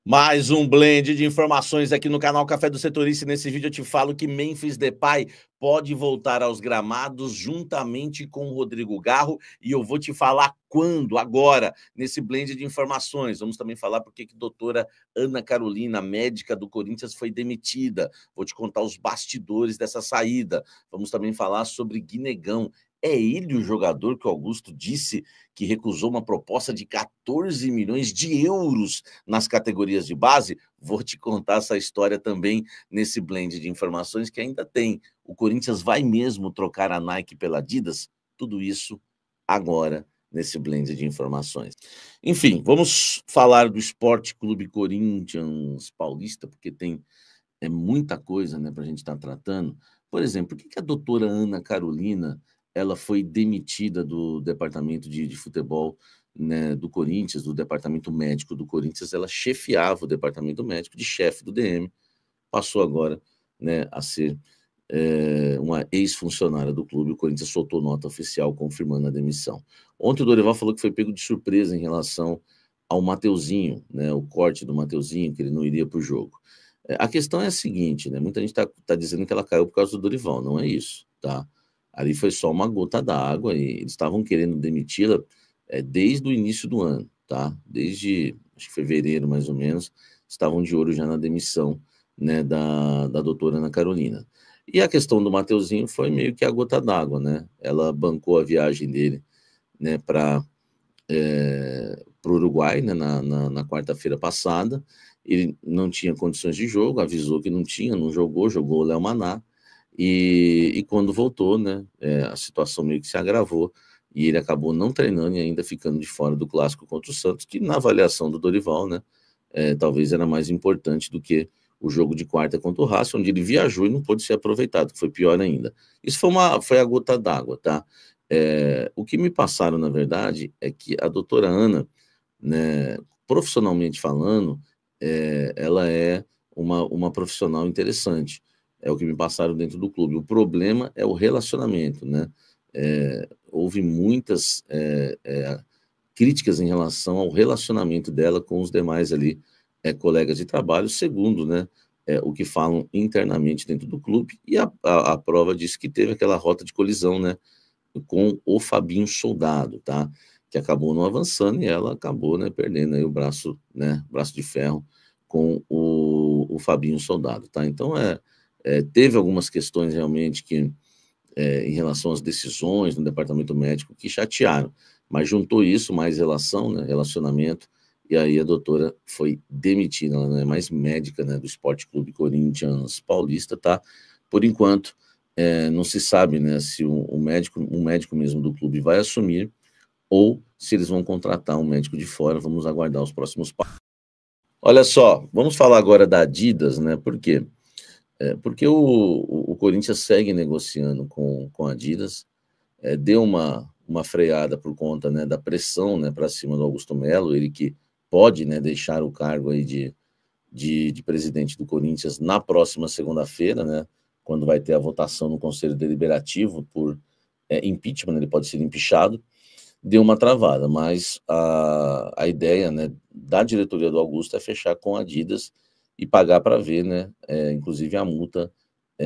Mais um blend de informações aqui no canal Café do Setorista. Nesse vídeo eu te falo que Memphis Depay pode voltar aos gramados juntamente com o Rodrigo Garro e eu vou te falar quando, agora, nesse blend de informações. Vamos também falar porque que a doutora Ana Carolina, médica do Corinthians, foi demitida. Vou te contar os bastidores dessa saída. Vamos também falar sobre Guinegão. É ele o jogador que o Augusto disse que recusou uma proposta de 14 milhões de euros nas categorias de base? Vou te contar essa história também nesse blend de informações que ainda tem. O Corinthians vai mesmo trocar a Nike pela Adidas? Tudo isso agora nesse blend de informações. Enfim, vamos falar do Esporte Clube Corinthians Paulista, porque tem muita coisa, né, para a gente estar tratando. Por exemplo, por que a doutora Ana Carolina ela foi demitida do departamento de futebol, né, do Corinthians, do departamento médico do Corinthians? Ela chefiava o departamento médico de chefe do DM, passou agora, né, a ser uma ex-funcionária do clube. O Corinthians soltou nota oficial confirmando a demissão. Ontem o Dorival falou que foi pego de surpresa em relação ao Mateuzinho, né, o corte do Mateuzinho, que ele não iria para o jogo. A questão é a seguinte, né, muita gente tá dizendo que ela caiu por causa do Dorival, não é isso, tá? Ali foi só uma gota d'água e eles estavam querendo demiti-la desde o início do ano, tá? Desde, acho que fevereiro, mais ou menos, estavam de olho já na demissão, né, da doutora Ana Carolina. E a questão do Mateuzinho foi meio que a gota d'água, né? Ela bancou a viagem dele, né, para o Uruguai, né, na quarta-feira passada. Ele não tinha condições de jogo, avisou que não tinha, não jogou, jogou o Léo Maná. E quando voltou, né, a situação meio que se agravou e ele acabou não treinando e ainda ficando de fora do clássico contra o Santos, que na avaliação do Dorival, né, talvez era mais importante do que o jogo de quarta contra o Racing, onde ele viajou e não pôde ser aproveitado, que foi pior ainda. Isso foi a gota d'água, tá? O que me passaram, na verdade, é que a doutora Ana, né, profissionalmente falando, ela é uma profissional interessante. É o que me passaram dentro do clube. O problema é o relacionamento, né? Houve muitas críticas em relação ao relacionamento dela com os demais ali, colegas de trabalho, segundo, né, o que falam internamente dentro do clube, e a prova diz que teve aquela rota de colisão, né, com o Fabinho Soldado, tá? Que acabou não avançando e ela acabou, né, perdendo aí o braço, né, braço de ferro com o Fabinho Soldado, tá? Então, teve algumas questões realmente que, em relação às decisões no departamento médico, que chatearam, mas juntou isso, mais relação, né, relacionamento, e aí a doutora foi demitida, ela não é mais médica, né, do Esporte Clube Corinthians Paulista, tá? Por enquanto, não se sabe, né, se um médico mesmo do clube vai assumir ou se eles vão contratar um médico de fora. Vamos aguardar os próximos passos. Olha só, vamos falar agora da Adidas, né? Por quê? Porque o Corinthians segue negociando com a Adidas, deu uma freada por conta, né, da pressão, né, para cima do Augusto Melo, ele que pode, né, deixar o cargo aí de presidente do Corinthians na próxima segunda-feira, né, quando vai ter a votação no Conselho Deliberativo por impeachment, ele pode ser empichado. Deu uma travada, mas a ideia, né, da diretoria do Augusto é fechar com a Adidas e pagar para ver, né, inclusive a multa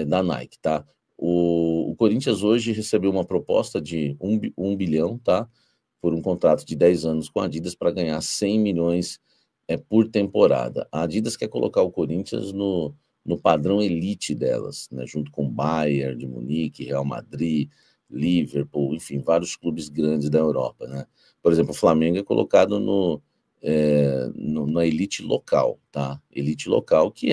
da Nike, tá? O Corinthians hoje recebeu uma proposta de 1 bilhão, tá? Por um contrato de 10 anos com a Adidas para ganhar 100 milhões por temporada. A Adidas quer colocar o Corinthians no padrão elite delas, né, junto com Bayern de Munique, Real Madrid, Liverpool, enfim, vários clubes grandes da Europa, né? Por exemplo, o Flamengo é colocado na elite local, tá? Elite local, que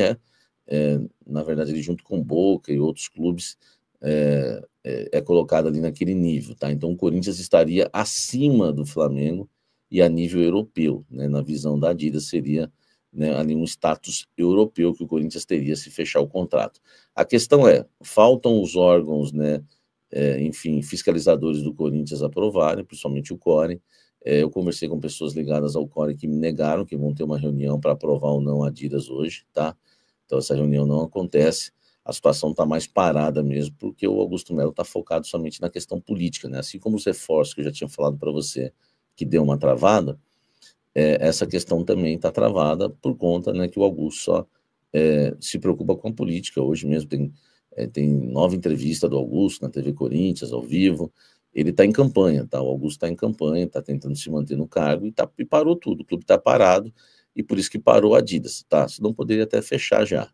na verdade, ele junto com Boca e outros clubes, é colocado ali naquele nível, tá? Então, o Corinthians estaria acima do Flamengo e a nível europeu, né? Na visão da Adidas, seria, né, ali um status europeu que o Corinthians teria se fechar o contrato. A questão faltam os órgãos, né, enfim, fiscalizadores do Corinthians aprovarem, principalmente o CORE. Eu conversei com pessoas ligadas ao CORE que me negaram que vão ter uma reunião para aprovar ou não a Adidas hoje, tá? Então, essa reunião não acontece. A situação está mais parada mesmo, porque o Augusto Melo está focado somente na questão política, né? Assim como os reforços que eu já tinha falado para você, que deu uma travada, essa questão também está travada por conta, né, que o Augusto só se preocupa com a política. Hoje mesmo tem nova entrevista do Augusto na TV Corinthians, ao vivo. Ele está em campanha, tá? O Augusto está em campanha, está tentando se manter no cargo e parou tudo. O clube está parado e por isso que parou a Adidas, tá? Senão poderia até fechar já.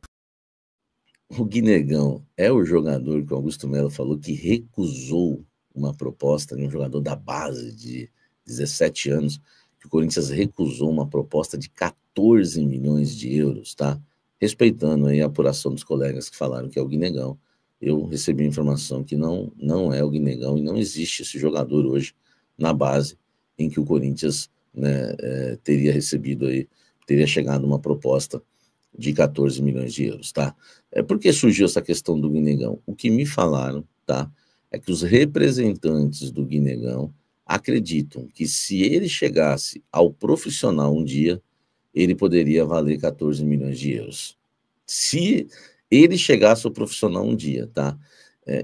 O Guinegão é o jogador que o Augusto Melo falou que recusou uma proposta de um jogador da base de 17 anos, que o Corinthians recusou uma proposta de 14 milhões de euros, tá? Respeitando aí a apuração dos colegas que falaram que é o Guinegão. Eu recebi a informação que não é o Guinegão e não existe esse jogador hoje na base em que o Corinthians, né, teria recebido aí, teria chegado uma proposta de 14 milhões de euros, tá? Por que surgiu essa questão do Guinegão? O que me falaram, tá, é que os representantes do Guinegão acreditam que se ele chegasse ao profissional um dia, ele poderia valer 14 milhões de euros. Se ele chegasse ao profissional um dia, tá?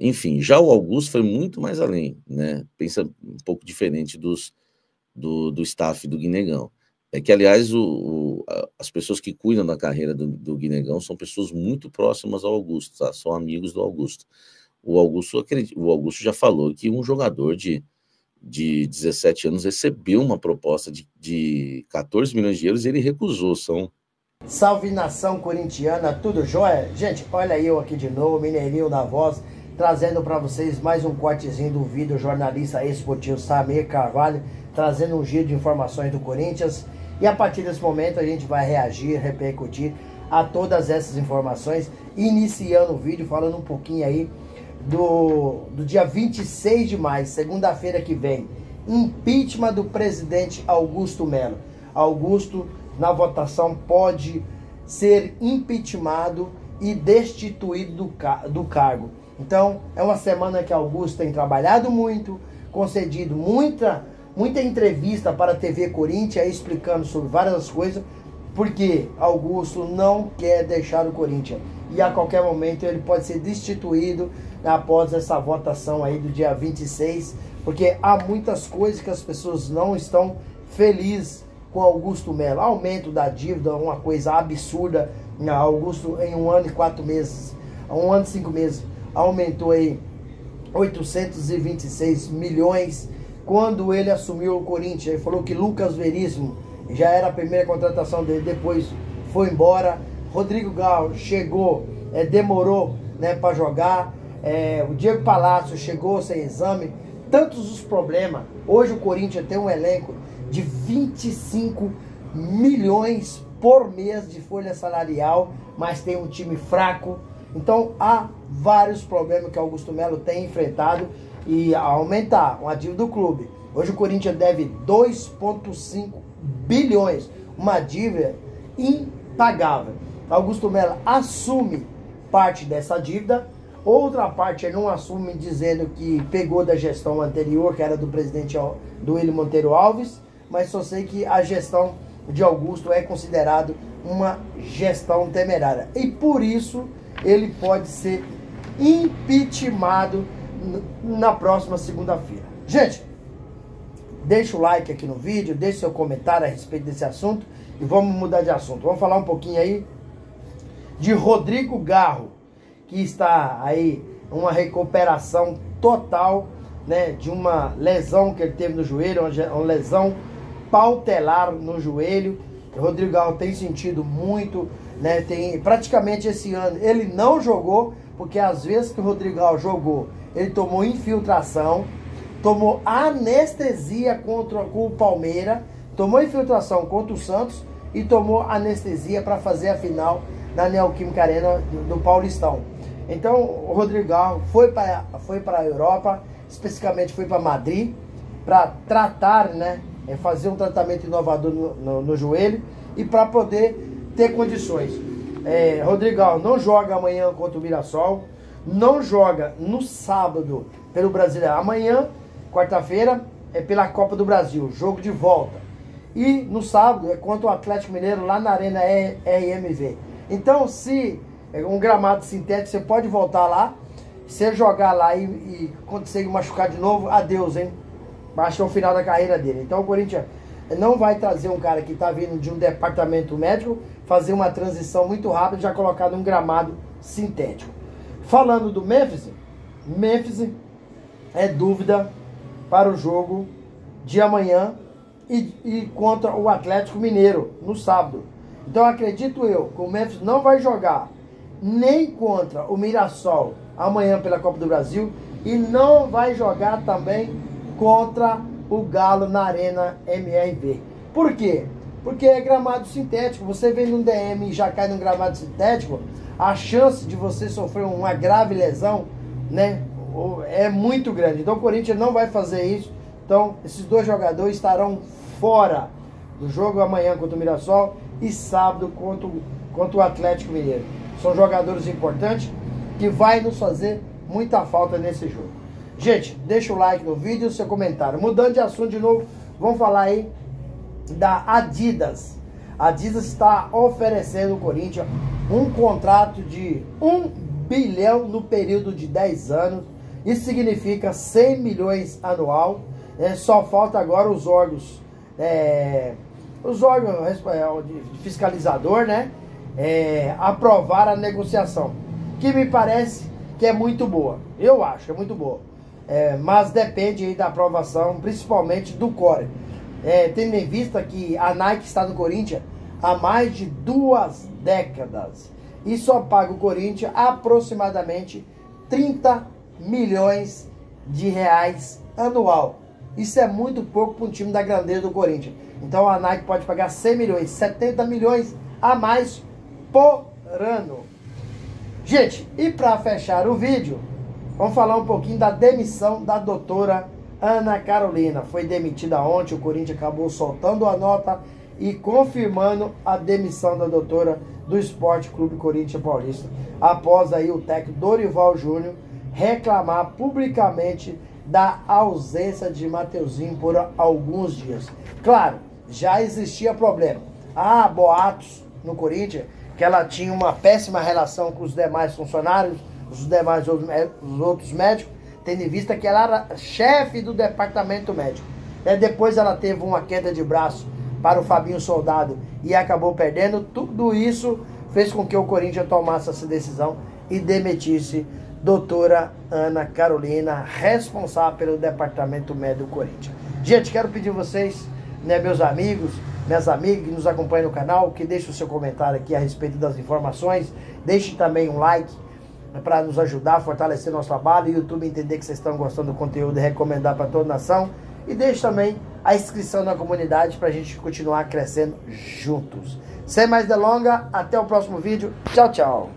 Enfim, já o Augusto foi muito mais além, né? Pensa um pouco diferente do staff do Guinegão. Que, aliás, as pessoas que cuidam da carreira do Guinegão são pessoas muito próximas ao Augusto, tá? São amigos do Augusto. O Augusto já falou que um jogador de 17 anos recebeu uma proposta de 14 milhões de euros e ele recusou. Salve nação corintiana, tudo jóia? Gente, olha eu aqui de novo, Mineirinho da Voz, trazendo para vocês mais um cortezinho do vídeo jornalista esportivo Samir Carvalho, trazendo um giro de informações do Corinthians. E a partir desse momento a gente vai reagir, repercutir a todas essas informações, iniciando o vídeo falando um pouquinho aí do dia 26 de maio, segunda-feira que vem, impeachment do presidente Augusto Melo. Augusto, na votação, pode ser impeachmentado e destituído do cargo. Então, é uma semana que Augusto tem trabalhado muito, concedido muita entrevista para a TV Corinthians, explicando sobre várias coisas, porque Augusto não quer deixar o Corinthians. E a qualquer momento ele pode ser destituído após essa votação aí do dia 26, porque há muitas coisas que as pessoas não estão felizes com Augusto Melo. Aumento da dívida, uma coisa absurda. Augusto, em 1 ano e 4 meses, 1 ano e 5 meses, aumentou aí 826 milhões. Quando ele assumiu o Corinthians, ele falou que Lucas Veríssimo já era a primeira contratação dele, depois foi embora. Rodrigo Garro chegou, demorou, né, para jogar. O Diego Palácio chegou sem exame. Tantos os problemas. Hoje o Corinthians tem um elenco de 25 milhões por mês de folha salarial, mas tem um time fraco. Então há vários problemas que Augusto Melo tem enfrentado e aumentar a dívida do clube. Hoje o Corinthians deve 2,5 bilhões, uma dívida impagável. Augusto Melo assume parte dessa dívida, outra parte ele não assume, dizendo que pegou da gestão anterior, que era do presidente do Willian Monteiro Alves, mas só sei que a gestão de Augusto é considerado uma gestão temerária. E por isso ele pode ser impeachmentado na próxima segunda-feira. Gente, deixa o like aqui no vídeo, deixa seu comentário a respeito desse assunto e vamos mudar de assunto. Vamos falar um pouquinho aí de Rodrigo Garro, que está aí uma recuperação total, né, de uma lesão que ele teve no joelho, uma lesão pautelar no joelho. O Rodrigo Garro tem sentido muito, né, praticamente esse ano ele não jogou, porque às vezes que o Rodrigo Garro jogou, ele tomou infiltração, tomou anestesia com o Palmeiras, tomou infiltração contra o Santos e tomou anestesia para fazer a final na Neoquímica Arena do Paulistão. Então o Rodrigo Garro foi para a Europa, especificamente foi para Madrid, para tratar, né, fazer um tratamento inovador no joelho e para poder ter condições. Rodrigo Garro não joga amanhã contra o Mirassol, não joga no sábado pelo Brasileiro. Amanhã, quarta-feira, é pela Copa do Brasil, jogo de volta. E no sábado é contra o Atlético Mineiro lá na Arena RMV. Então, se é um gramado sintético, você pode voltar lá. Se ele jogar lá e conseguir machucar de novo, adeus, hein? Acho que é o final da carreira dele. Então o Corinthians não vai trazer um cara que está vindo de um departamento médico, fazer uma transição muito rápida e já colocar num gramado sintético. Falando do Memphis, Memphis é dúvida para o jogo de amanhã e contra o Atlético Mineiro no sábado. Então acredito eu que o Memphis não vai jogar nem contra o Mirassol amanhã pela Copa do Brasil e não vai jogar também contra o Galo na Arena MRV. Por quê? Porque é gramado sintético. Você vem num DM e já cai num gramado sintético, a chance de você sofrer uma grave lesão, né, é muito grande. Então o Corinthians não vai fazer isso. Então esses dois jogadores estarão fora do jogo amanhã contra o Mirassol e sábado contra o Atlético Mineiro. São jogadores importantes que vai nos fazer muita falta nesse jogo. Gente, deixa o like no vídeo e o seu comentário. Mudando de assunto de novo, vamos falar aí da Adidas. A Adidas está oferecendo ao Corinthians um contrato de 1 bilhão no período de 10 anos. Isso significa 100 milhões anual. Só falta agora os órgãos de fiscalizador, né? Aprovar a negociação, que me parece que é muito boa. Eu acho que é muito boa. Mas depende aí da aprovação, principalmente do Core. Tendo em vista que a Nike está no Corinthians há mais de 2 décadas e só paga o Corinthians aproximadamente 30 milhões de reais anual. Isso é muito pouco para um time da grandeza do Corinthians. Então a Nike pode pagar 100 milhões, 70 milhões a mais por ano. Gente, e para fechar o vídeo, vamos falar um pouquinho da demissão da doutora Ana Carolina. Foi demitida ontem, o Corinthians acabou soltando a nota e confirmando a demissão da doutora do Esporte Clube Corinthians Paulista, após aí o técnico Dorival Júnior reclamar publicamente da ausência de Mateuzinho por alguns dias. Claro, já existia problema. Há boatos no Corinthians que ela tinha uma péssima relação com os demais funcionários, os outros médicos, tendo em vista que ela era chefe do departamento médico. Depois ela teve uma queda de braço para o Fabinho Soldado e acabou perdendo. Tudo isso fez com que o Corinthians tomasse essa decisão e demitisse doutora Ana Carolina, responsável pelo departamento médico do Corinthians. Gente, quero pedir a vocês, né, meus amigos, minhas amigas que nos acompanham no canal, que deixem o seu comentário aqui a respeito das informações. Deixe também um like para nos ajudar a fortalecer nosso trabalho e o YouTube entender que vocês estão gostando do conteúdo e recomendar para toda a nação. E deixe também a inscrição na comunidade para a gente continuar crescendo juntos. Sem mais delongas, até o próximo vídeo. Tchau, tchau.